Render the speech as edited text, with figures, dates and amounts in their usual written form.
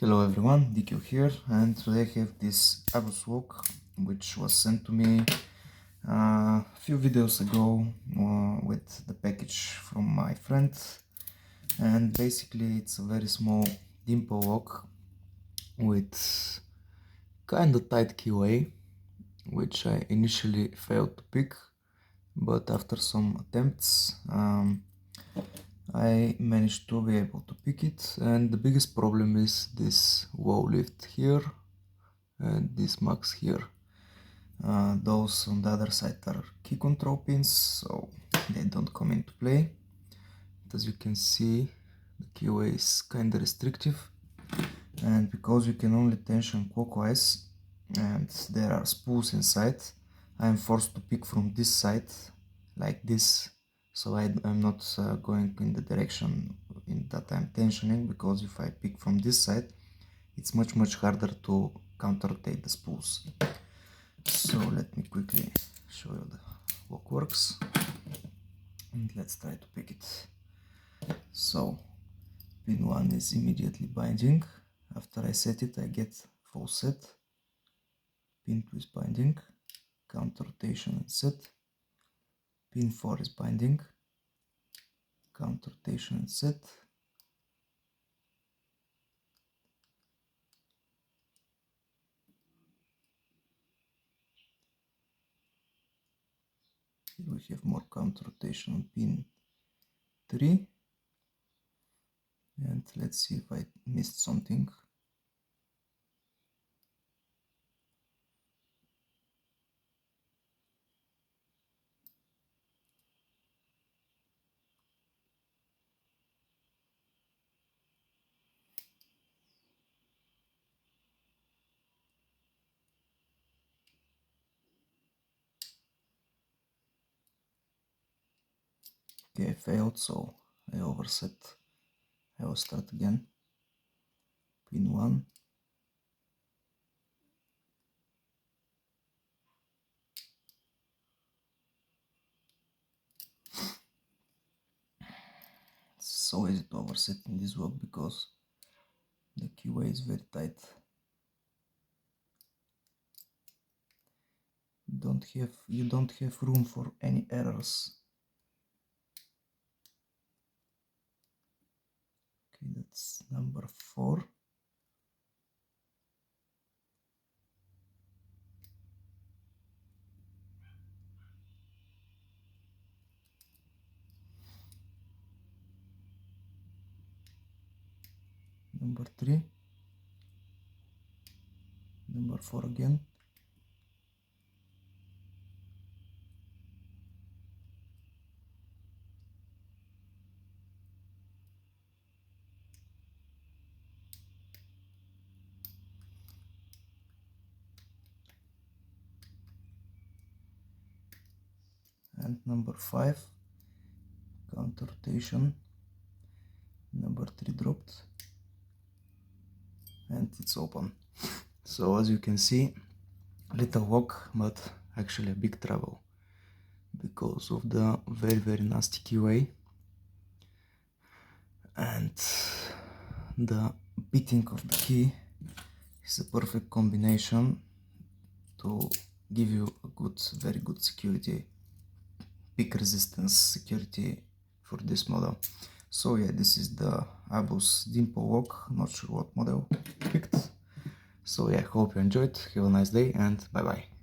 Hello everyone, DQ here, and today I have this Abus walk which was sent to me a few videos ago with the package from my friend. And basically it's a very small dimple lock with kinda tight keyway, which I initially failed to pick, but after some attempts I managed to be able to pick it. And the biggest problem is this wall lift here and this max here. Those on the other side are key control pins, so they don't come into play. But as you can see, the keyway is kinda restrictive, and because you can only tension clockwise and there are spools inside, I am forced to pick from this side like this, so I'm not going in the direction in that I'm tensioning, because if I pick from this side it's much harder to counter-rotate the spools. So let me quickly show you the lock works and let's try to pick it. So pin 1 is immediately binding. After I set it I get full set. Pin 2 is binding, counter rotation and set. Pin 4 is binding, counter rotation and set. Here we have more counter rotation on pin 3. And let's see if I missed something. Okay, I failed, so I overset. I will start again. Pin 1. It's so easy to overset in this walk because the keyway is very tight. You don't have room for any errors. Okay, that's number 4. Number 3. Number 4 again. And number 5. Counter rotation. Number 3 dropped. And it's open. So as you can see, little walk, but actually a big trouble because of the very nasty keyway and the beating of the key is a perfect combination to give you a very good security, peak resistance security for this model. So yeah, this is the Abus dimple lock. Not sure what model I picked. So yeah, hope you enjoyed. Have a nice day and bye bye.